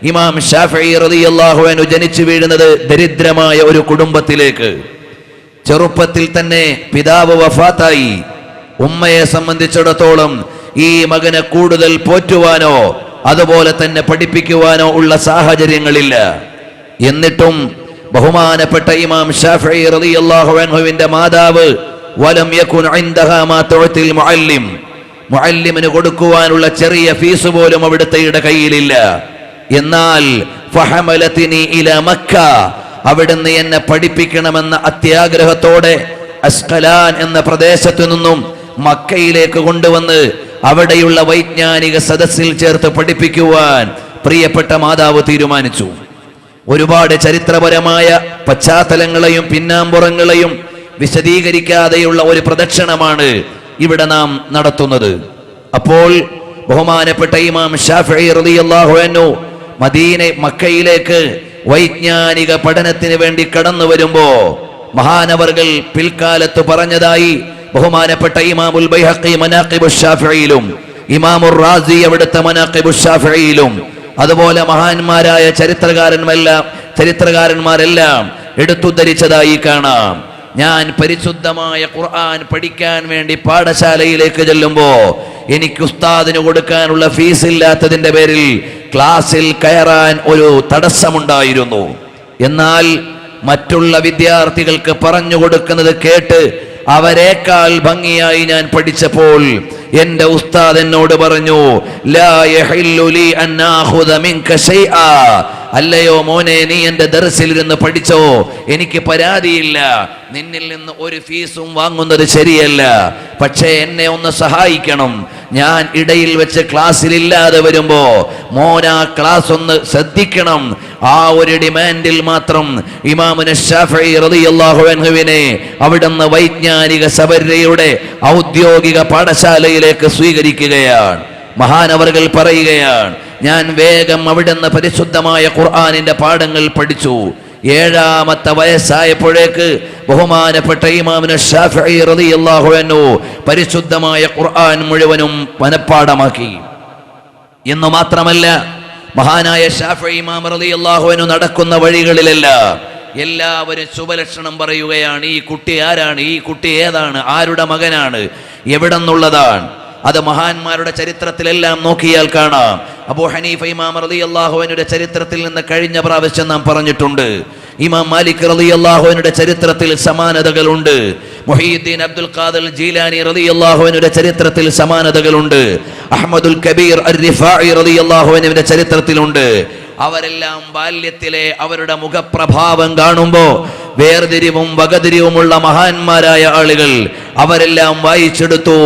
ഇമാം ഷാഫിഈ റളിയല്ലാഹു അൻഹു ജനിച്ചു വീഴുന്നത് ദരിദ്രമായ ഒരു കുടുംബത്തിലേക്ക്. ചെറുപ്പത്തിൽ തന്നെ പിതാവ് വഫാത്തായി. ഉമ്മയെ സംബന്ധിച്ചിടത്തോളം ഈ മകനെ കൂടുതൽ പോറ്റുവാനോ അതുപോലെ തന്നെ പഠിപ്പിക്കുവാനോ ഉള്ള സാഹചര്യങ്ങളില്ല. എന്നിട്ടും ബഹുമാനപ്പെട്ട ഇമാം ഷാഫിഈ റളിയല്ലാഹു അൻഹുവിന്റെ മാതാവ് വലം യകുൻ ഇൻദഹാ മാ തുഅതിൽ മുഅല്ലിം, മുഅല്ലിമിന് കൊടുക്കുവാനുള്ള ചെറിയ ഫീസ് പോലും അവിടുത്തെ കയ്യിലില്ല. എന്നാൽ ഫഹമലതിനി ഇലാ മക്ക, അവിടുന്ന് എന്നെ പഠിപ്പിക്കണമെന്ന അത്യാഗ്രഹത്തോടെ അസ്കലാൻ എന്ന പ്രദേശത്തു നിന്നും മക്കയിലേക്ക് കൊണ്ടുവന്ന് അവിടെയുള്ള വൈജ്ഞാനിക സദസ്സിൽ ചേർത്ത് പഠിപ്പിക്കുവാൻ പ്രിയപ്പെട്ട മാതാവ് തീരുമാനിച്ചു. ഒരുപാട് ചരിത്രപരമായ പശ്ചാത്തലങ്ങളെയും പിന്നാമ്പുറങ്ങളെയും വിശദീകരിക്കാതെയുള്ള ഒരു പ്രദക്ഷിണമാണ് ഇവിടെ നാം നടത്തുന്നത്. അപ്പോൾ ബഹുമാനപ്പെട്ട ഇമാം ഷാഫിഈ റളിയല്ലാഹു അൻഹു മക്കയിലേക്ക് വൈജ്ഞാനിക പഠനത്തിന് വേണ്ടി കടന്നു വരുമ്പോ മഹാനവർകൾ പിൽക്കാലത്ത് പറഞ്ഞതായി ബഹുമാനപ്പെട്ട ഇമാമുൽ ബൈഹഖി മനാഖിബുശ് ഷാഫിഈയിലും ഇമാമുർ റാസി അവിടുത്തെ മനാഖിബുശ് ഷാഫിഈയിലും അതുപോലെ മഹാന്മാരായ ചരിത്രകാരന്മാരെല്ലാം എടുത്തുദ്ധരിച്ചതായി കാണാം. ഞാൻ പരിശുദ്ധമായ ഖുർആൻ പഠിക്കാൻ വേണ്ടി പാഠശാലയിലേക്ക് ചെല്ലുമ്പോ എനിക്ക് ഉസ്താദിന് കൊടുക്കാനുള്ള ഫീസ് ഇല്ലാത്തതിന്റെ പേരിൽ ക്ലാസ്സിൽ കയറാൻ ഒരു തടസ്സമുണ്ടായിരുന്നു. എന്നാൽ മറ്റുള്ള വിദ്യാർത്ഥികൾക്ക് പറഞ്ഞു കൊടുക്കുന്നത് കേട്ട് അവരെക്കാൾ ഭംഗിയായി ഞാൻ പഠിച്ചപ്പോൾ എന്റെ ഉസ്താദ് എന്നോട് പറഞ്ഞു, ലാ യഹില്ലു ലി അൻ ആഖുദ മിൻക ശൈആ, അല്ലയോ മോനെ, നീ എന്റെ ദർസിൽ ഇരുന്ന് പഠിച്ചോ, എനിക്ക് പരാതിയില്ല, നിന്നിൽ നിന്ന് ഒരു ഫീസും വാങ്ങുന്നത് ശരിയല്ല, പക്ഷേ എന്നെ ഒന്ന് സഹായിക്കണം. ഞാൻ ഇടയിൽ വെച്ച് ക്ലാസ്സിൽ ഇല്ലാതെ വരുമ്പോ മോൻ ആ ക്ലാസ് ഒന്ന് ശ്രദ്ധിക്കണം. ആ ഒരു ഡിമാൻഡിൽ മാത്രം ഇമാമുന ഷാഫിഈ റളിയല്ലാഹു അൻഹുവിനെ അവിടുന്ന് വൈജ്ഞാനിക സബരയുടെ ഔദ്യോഗിക പാഠശാലയിലേക്ക് സ്വീകരിക്കുകയാണ്. മഹാനവർകൾ പറയുകയാണ്, ഞാൻ വേഗം അവിടുന്ന് പരിശുദ്ധമായ ഖുർആനിന്റെ പാഠങ്ങൾ പഠിച്ചു. 7ാമത്തെ വയസ്സായപ്പോഴേക്ക് ബഹുമാനപ്പെട്ട ഇമാമുന ഷാഫിഈ റളിയല്ലാഹു അൻഹു പരിശുദ്ധമായ ഖുർആൻ മുഴുവനും മനഃപ്പാഠമാക്കി. എന്ന് മാത്രമല്ല, മഹാനായ ഷാഫിഈ ഇമാം റളിയല്ലാഹു അൻഹു നടക്കുന്ന വഴികളിലെല്ലാം എല്ലാവരും ശുഭലക്ഷണം പറയുകയാണ്. ഈ കുട്ടി ആരാണ്? ഈ കുട്ടി ഏതാണ്? ആരുടെ മകനാണ്? എവിടെ നിന്നുള്ളതാണ്? അത് മഹാന്മാരുടെ ചരിത്രത്തിലെല്ലാം നോക്കിയാൽ കാണാം. അബൂ ഹനീഫ ഇമാം റളിയല്ലാഹു അൻഹുവിന്റെ ചരിത്രത്തിൽ നിന്ന് കഴിഞ്ഞ പ്രാവശ്യം നാം പറഞ്ഞിട്ടുണ്ട്. ഇമാം മാലിക് റളിയല്ലാഹു അൻഹുവിന്റെ ചരിത്രത്തിൽ സമാനതകളുണ്ട്. മുഹീദ്ദീൻ അബ്ദുൽ ഖാദിർ ജീലാനി റളിയല്ലാഹു അൻഹുവിന്റെ ചരിത്രത്തിൽ സമാനതകളുണ്ട്. അഹ്മദുൽ കബീർ അർ-റിഫാഇ റളിയല്ലാഹു അൻഹുവിന്റെ ചരിത്രത്തിലുണ്ട്. അവരെല്ലാം ബാല്യത്തിലെ അവരുടെ മുഖപ്രഭാവം കാണുമ്പോ വേർതിരിവും വകതിരിവുമുള്ള മഹാന്മാരായ ആളുകൾ അവരെല്ലാം വായിച്ചെടുത്തു.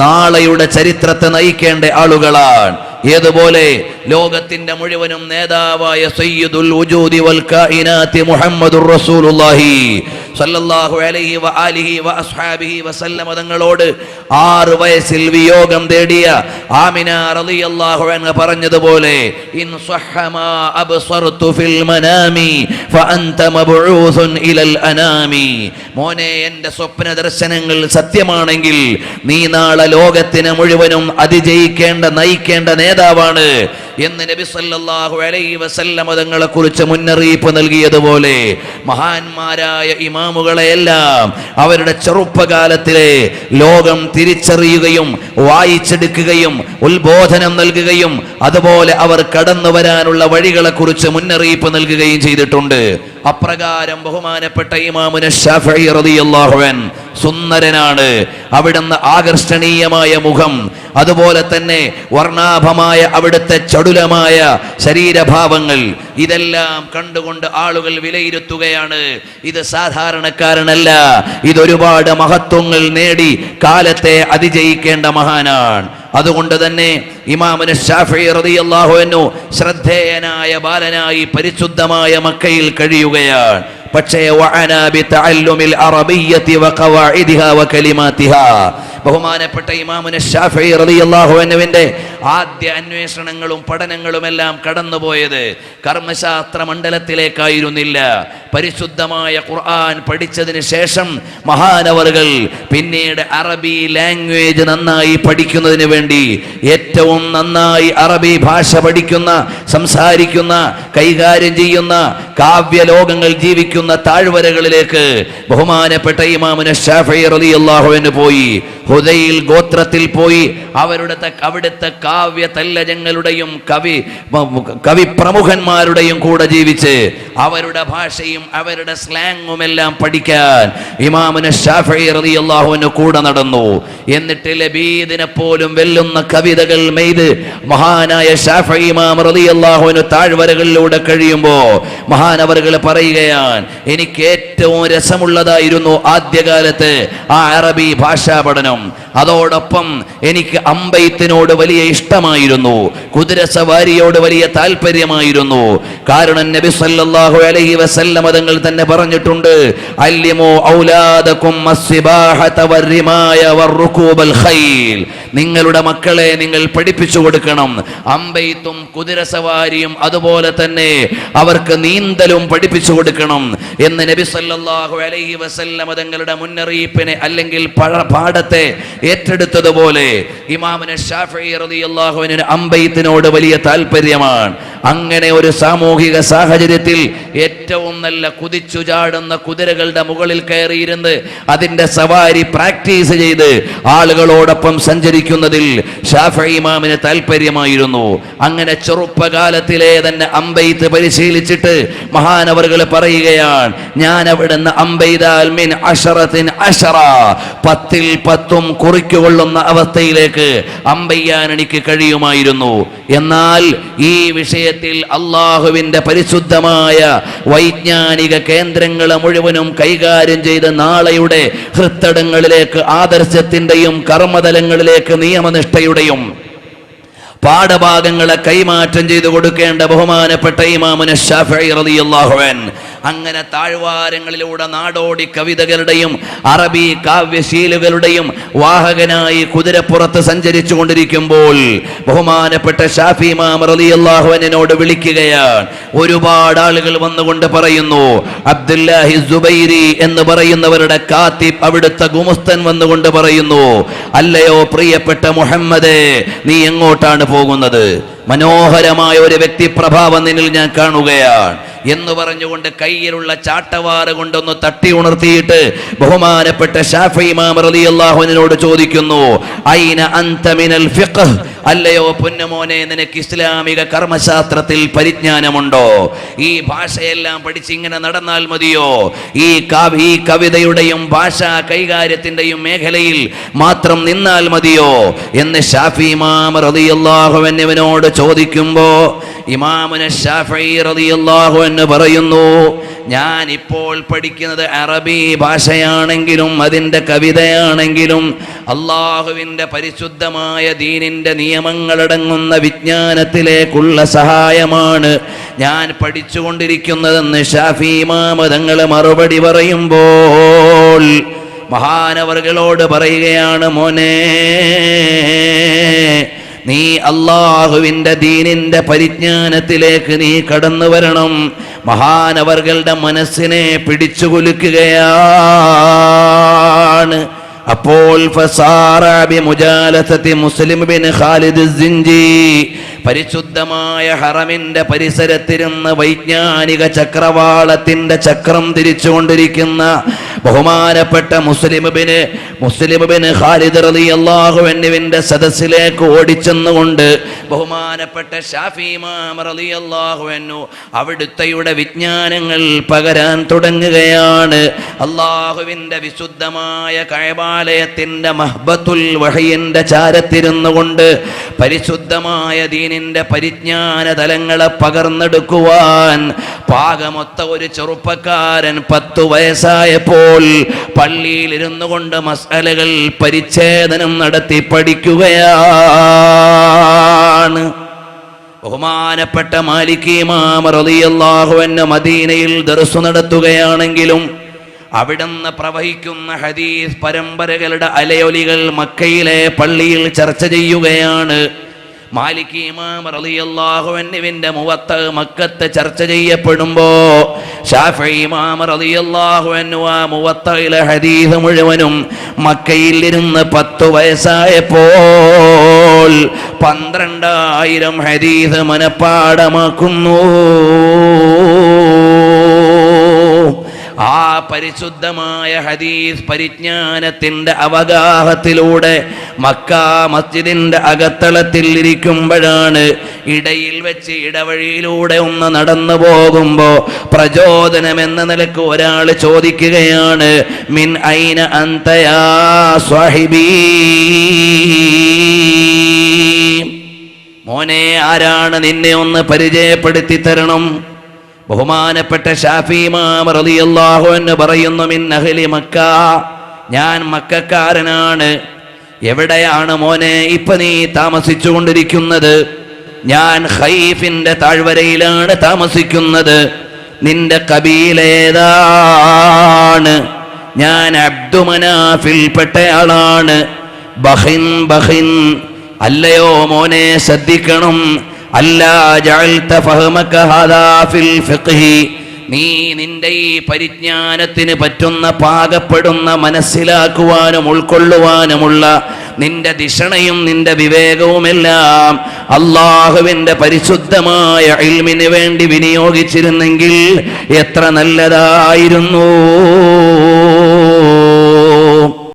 നാളെയുടെ ചരിത്രത്തെ നയിക്കേണ്ട ആളുകളാണ്. ഏതുപോലെ ലോകത്തിന്റെ മുഴുവനും നേതാവായ സയ്യിദുൽ വജൂദി വൽ കായിനാത്തി മുഹമ്മദുർ റസൂലുള്ളാഹി സല്ലല്ലാഹു അലൈഹി വആലിഹി വഅസ്ഹാബിഹി വസല്ലമ തങ്ങളോട് 6 വയസ്സിൽ വിയോഗം തേടിയ ആമിന റളിയല്ലാഹു അൻഹ പറഞ്ഞതുപോലെ, ഇൻ സ്വഹമാ അബ്സർതു ഫിൽ മനാമി ഫഅൻത മബ്ഊസുൻ ഇലൽ അനാമി, മോനെ, എൻ്റെ സ്വപ്ന ദർശനങ്ങൾ സത്യമാണെങ്കിൽ നീ നാളെ ലോകത്തിനെ മുഴുവനും അതിജയിക്കേണ്ട നയിക്കേണ്ട നേതാവാണ് എന്ന് നബി സല്ലല്ലാഹു അലൈഹി വസല്ലമ തങ്ങളെ കുറിച്ച് മുന്നറിയിപ്പ് നൽകിയതുപോലെ മഹാന്മാരായ ഇമാമുകളെയെല്ലാം അവരുടെ ചെറുപ്പകാലത്തിലെ ലോകം തിരിച്ചറിയുകയും വായിച്ചെടുക്കുകയും ഉത്ബോധനം നൽകുകയും അതുപോലെ അവർ കടന്നു വരാനുള്ള വഴികളെ കുറിച്ച് മുന്നറിയിപ്പ് നൽകുകയും ചെയ്തിട്ടുണ്ട്. അപ്രകാരം ബഹുമാനപ്പെട്ട ഇമാമുന ഷാഫിഈ റളിയല്ലാഹു അൻഹു സുന്ദരനാണ്. അവിടുന്ന് ആകർഷണീയമായ മുഖം, അതുപോലെ തന്നെ വർണ്ണാഭമായ അവിടുത്തെ ചടുലമായ ശരീരഭാവങ്ങൾ, ഇതെല്ലാം കണ്ടുകൊണ്ട് ആളുകൾ വിലയിരുത്തുകയാണ്, ഇത് സാധാരണക്കാരനല്ല, ഇതൊരുപാട് മഹത്വങ്ങൾ നേടി കാലത്തെ അതിജയിക്കേണ്ട മഹാനാണ്. അതുകൊണ്ട് തന്നെ ഇമാമുന ഷാഫിഈ റളിയല്ലാഹു അൻഹു ശ്രദ്ധേയനായ ബാലനായി പരിശുദ്ധമായ മക്കയിൽ കഴിയുകയാണ്. പക്ഷേ വഅനാ ബിതഅല്ലുമിൽ അറബിയ്യതി വഖവാഇദിഹാ വകലിമാതിഹാ. ബഹുമാനപ്പെട്ട ഇമാമുന ശാഫിഈ റളിയല്ലാഹു അൻഹുവിന്റെ ആദ്യ അന്വേഷണങ്ങളും പഠനങ്ങളുമെല്ലാം കടന്നുപോയത് കർമ്മശാസ്ത്ര മണ്ഡലത്തിലേക്കായിരുന്നില്ല. പരിശുദ്ധമായ ഖുർആൻ പഠിച്ചതിന് ശേഷം മഹാനവറുകൾ പിന്നീട് അറബി ലാംഗ്വേജ് നന്നായി പഠിക്കുന്നതിന് വേണ്ടി ഏറ്റവും നന്നായി അറബി ഭാഷ പഠിക്കുന്ന, സംസാരിക്കുന്ന, കൈകാര്യം ചെയ്യുന്ന, കാവ്യലോകങ്ങൾ ജീവിക്കുന്ന താഴ്വരകളിലേക്ക് ബഹുമാനപ്പെട്ട ഇമാമുന ശാഫിഈ റളിയല്ലാഹു അൻഹു പോയി. ഹുദൈൽ ഗോത്രത്തിൽ പോയി അവിടുത്തെ കാവ്യ തല്ലജങ്ങളുടെയും കവി പ്രമുഖന്മാരുടെയും കൂടെ ജീവിച്ച് അവരുടെ ഭാഷയും അവരുടെ സ്ലാങ്ങും എല്ലാം പഠിക്കാൻ ഇമാമുന ശാഫിഈ റളിയല്ലാഹു അൻഹു കൂടെ നടന്നു. എന്നിട്ട് ലബീദിനെ പോലും വെല്ലുന്ന കവിതകൾ മെയ്ത് മഹാനായ ശാഫിഈ ഇമാം റളിയല്ലാഹു അൻഹു താഴ്വരകളിലൂടെ കഴിയുമ്പോൾ മഹാനവറുകൾ പറയുകയാണ്, എനിക്ക് ഏറ്റവും രസമുള്ളതായിരുന്നു ആദ്യകാലത്ത് ആ അറബി ഭാഷാ പഠനം. അതോടൊപ്പം എനിക്ക് അമ്പെയ്ത്തിനോട് വലിയ ഇഷ്ടമായിരുന്നു, കുതിരസവാരിയോട് വലിയ താല്പര്യമായിരുന്നു. കാരണം നബി സല്ലല്ലാഹു അലൈഹി വസല്ലം തങ്ങൾ തന്നെ പറഞ്ഞിട്ടുണ്ട്, അല്ലിമു ഔലാദകും അസ്സിബാഹത വറിമായ വറുകൂബൽ ഖൈൽ. നിങ്ങളുടെ മക്കളെ നിങ്ങൾ പഠിപ്പിച്ചു കൊടുക്കണം അമ്പെയ്ത്തും കുതിരസവാരിയും അതുപോലെ തന്നെ അവർക്ക് നീന്തലും പഠിപ്പിച്ചു കൊടുക്കണം എന്ന് നബി സല്ലല്ലാഹു അലൈഹി വസല്ലം തങ്ങളുടെ മുന്നറിയിപ്പിനെ അല്ലെങ്കിൽ പാഠത്തെ ഏറ്റെടുത്തതുപോലെ ഇമാമുന ശാഫിഈ റളിയല്ലാഹു അൻഹു അമ്പെയ്ത്തിനോട് വലിയ താല്പര്യമാണ്. അങ്ങനെ ഒരു സാമൂഹിക സാഹചര്യത്തിൽ ഏറ്റവും നല്ല കുതിച്ചു ചാടുന്ന കുതിരകളുടെ മുകളിൽ കയറിയിരുന്ന് അതിന്റെ സവാരി പ്രാക്ടീസ് ചെയ്ത് ആളുകളോടൊപ്പം സഞ്ചരിക്കുന്നതിൽ ശാഫിഈ ഇമാമിന് താല്പര്യമായിരുന്നു. അങ്ങനെ ചെറുപ്പകാലത്തിലെ തന്നെ അമ്പെയ്ത്ത് പരിശീലിച്ചിട്ട് മഹാനവറുകൾ പറയുകയാണ്, ഞാൻ അവിടുന്ന് അമ്പെയ്താൽ മിൻ അശറത്തിൻ അശറ, 10ൽ 10 കുറിക്കുകൊള്ളുന്ന അവസ്ഥയിലേക്ക് അമ്പെയ്യാൻ എനിക്ക് കഴിയുമായിരുന്നു. എന്നാൽ ഈ വിഷയത്തിൽ അള്ളാഹുവിന്റെ പരിശുദ്ധമായ വൈജ്ഞാനിക കേന്ദ്രങ്ങളെ മുഴുവനും കൈകാര്യം ചെയ്ത് നാളെയുടെ ഹൃത്തടങ്ങളിലേക്ക് ആദർശത്തിന്റെയും കർമ്മതലങ്ങളിലേക്ക് നിയമനിഷ്ഠയുടെയും പാഠഭാഗങ്ങളെ കൈമാറ്റം ചെയ്തു കൊടുക്കേണ്ട ബഹുമാനപ്പെട്ട ഇമാമുന ശാഫിഈ റളിയല്ലാഹു അൻഹു അങ്ങനെ താഴ്വാരങ്ങളിലൂടെ നാടോടി കവിതകളുടെയും അറബി കാവ്യശീലുകളുടെയും വാഹകനായി കുതിരപ്പുറത്ത് സഞ്ചരിച്ചു കൊണ്ടിരിക്കുമ്പോൾ ബഹുമാനപ്പെട്ട ശാഫിഈ ഇമാം റളിയല്ലാഹു അൻഹുവിനോട് വിളിക്കുകയാണ്. ഒരുപാട് ആളുകൾ വന്നുകൊണ്ട് പറയുന്നു, അബ്ദുല്ലാഹി സുബൈരി എന്ന് പറയുന്നവരുടെ കാത്തിബ് അവിടുത്തെ ഗുമസ്തൻ വന്നുകൊണ്ട് പറയുന്നു, അല്ലയോ പ്രിയപ്പെട്ട മുഹമ്മദേ, നീ എങ്ങോട്ടാണ് പോകുന്നത്? മനോഹരമായ ഒരു വ്യക്തിപ്രഭാവം നിന്നിൽ ഞാൻ കാണുകയാണ് എന്ന് പറഞ്ഞുകൊണ്ട് കയ്യിലുള്ള ചാട്ടവാറ് കൊണ്ടൊന്ന് തട്ടി ഉണർത്തിയിട്ട് ബഹുമാനപ്പെട്ട ശാഫിഈ ഇമാം റളിയല്ലാഹു അൻഹുവിനോട് ചോദിക്കുന്നു, ഐന അൻത മിനൽ ഫിഖ്, അല്ലയോ പൊന്നുമോനെ, നിനക്ക് ഇസ്ലാമിക കർമ്മശാസ്ത്രത്തിൽ പരിജ്ഞാനമുണ്ടോ? ഈ ഭാഷയെല്ലാം പഠിച്ച് ഇങ്ങനെ നടന്നാൽ മതിയോ? ഈ കവിതയുടെയും ഭാഷാ കൈകാര്യത്തിന്റെയും മേഖലയിൽ മാത്രം നിന്നാൽ മതിയോ എന്ന് ശാഫിഈ ഇമാം റളിയല്ലാഹു അൻഹുവിനോട് ചോദിക്കുമ്പോ ഇമാമുന ശാഫിഈ റളിയല്ലാഹു അൻഹു പറയുന്നു, ഞാൻ ഇപ്പോൾ പഠിക്കുന്നത് അറബി ഭാഷയാണെങ്കിലും അതിൻ്റെ കവിതയാണെങ്കിലും അള്ളാഹുവിൻ്റെ പരിശുദ്ധമായ ദീനിൻ്റെ നിയമങ്ങളടങ്ങുന്ന വിജ്ഞാനത്തിലേക്കുള്ള സഹായമാണ് ഞാൻ പഠിച്ചുകൊണ്ടിരിക്കുന്നതെന്ന് ശാഫിഈ ഇമാം തങ്ങൾ മറുപടി പറയുമ്പോൾ മഹാനവറുകളോട് പറയുകയാണ്, മോനെ, നീ അള്ളാഹുവിൻ്റെ ദീനിൻ്റെ പരിജ്ഞാനത്തിലേക്ക് നീ കടന്നു വരണം. മഹാനവറുകളുടെ മനസ്സിനെ പിടിച്ചുകുലുക്കുകയാണ്. അപ്പോൾ ഫസാറ ബിമുജാലസതി മുസ്ലിം ബിൻ ഖാലിദ് സിഞ്ചി, പരിശുദ്ധമായ ഹറമിന്റെ പരിസരത്തിരുന്ന് വൈജ്ഞാനിക ചക്രവാളത്തിന്റെ ചക്രം തിരിച്ചുകൊണ്ടിരിക്കുന്ന ബഹുമാനപ്പെട്ട മുസ്ലിം ബിൻ ഖാലിദ് റളിയല്ലാഹു അൻഹുവിന്റെ സദസ്സിലേക്ക് ഓടിച്ചെന്നുകൊണ്ട് ബഹുമാനപ്പെട്ട ശാഫിഈ ഇമാം റളിയല്ലാഹു അൻഹു അവിടുത്തെയുടെ വിജ്ഞാനങ്ങൾ പകരാൻ തുടങ്ങുകയാണ്. അള്ളാഹുവിന്റെ വിശുദ്ധമായ കഅബാലയത്തിന്റെ മഹ്ബത്തുൽ വഹയിന്റെ ചാരത്തിരുന്നു കൊണ്ട് പരിശുദ്ധമായ ദീനിന്റെ പരിജ്ഞാന തലങ്ങളെ പകർന്നെടുക്കുവാൻ പാകമൊത്ത ഒരു ചെറുപ്പക്കാരൻ 10 വയസ്സായപ്പോൾ പള്ളിയിൽ ഇരുന്നു കൊണ്ട് മസ്അലകൾ പരിച്ഛേദനം നടത്തി പഠിക്കുകയാണ്. ബഹുമാനപ്പെട്ട മാലിക് ഇമാം റളിയല്ലാഹു അൻഹു മദീനയിൽ ദർസ് നടത്തുകയാണെങ്കിലും അവിടുന്ന് പ്രവഹിക്കുന്ന ഹദീസ് പരമ്പരകളുടെ അലയൊലികൾ മക്കയിലെ പള്ളിയിൽ ചർച്ച ചെയ്യുകയാണ്. മാലിക് ഇമാം റളിയല്ലാഹു അൻഹുവിന്റെ മുവത്ത മക്കത്ത് ചർച്ച ചെയ്യപ്പെടുമ്പോ ശാഫിഈ ഇമാം റളിയല്ലാഹു അൻഹു ആ മുവത്തയിലെ ഹദീസ് മുഴുവനും മക്കയിൽ ഇരുന്ന് 10 വയസ്സായപ്പോൾ 12,000 ഹദീസ് മനപ്പാഠമാക്കുന്നു. ആ പരിശുദ്ധമായ ഹദീസ് പരിജ്ഞാനത്തിന്റെ അവഗാഹത്തിലൂടെ മക്ക മസ്ജിദിന്റെ അകത്തളത്തിൽ ഇരിക്കുമ്പോഴാണ് ഇടയിൽ വെച്ച് ഇടവഴിയിലൂടെ ഒന്ന് നടന്നു പോകുമ്പോ പ്രചോദനം എന്ന നിലക്ക് ഒരാൾ ചോദിക്കുകയാണ്, മിൻ ഐന അൻത യാ സ്വഹിബീ, മോനെ ആരാണ്, നിന്നെ ഒന്ന് പരിചയപ്പെടുത്തി തരണം. ബഹുമാനപ്പെട്ട ശാഫിഈ ഇമാം റളിയല്ലാഹു അൻഹു പറയുന്നു, മിൻ അഹ്ലി മക്ക, ഞാൻ മക്കക്കാരനാണ്. എവിടെയാണ് മോനെ ഇപ്പൊ നീ താമസിച്ചു കൊണ്ടിരിക്കുന്നത്? ഞാൻ ഖൈഫിന്റെ താഴ്വരയിലാണ് താമസിക്കുന്നത്. നിന്റെ കബീലേതാണ്? ഞാൻ അബ്ദുമനാഫിൽപ്പെട്ടയാളാണ്. ബഹിൻ ബഹിൻ, അല്ലയോ മോനെ ശ്രദ്ധിക്കണം. അല്ലാ ജഅൽത ഫഹമക ഹാദാ ഫിൽ ഫിഖ്ഹി, നീ നിന്റെ ഈ പരിജ്ഞാനത്തിന് പറ്റുന്ന പാകപ്പെടുന്ന മനസ്സിലാക്കുവാനും ഉൾക്കൊള്ളുവാനുമുള്ള നിന്റെ ദിഷണയും നിന്റെ വിവേകവുമെല്ലാം അള്ളാഹുവിന്റെ പരിശുദ്ധമായ ഇൽമിന് വേണ്ടി വിനിയോഗിച്ചിരുന്നെങ്കിൽ എത്ര നല്ലതായിരുന്നു.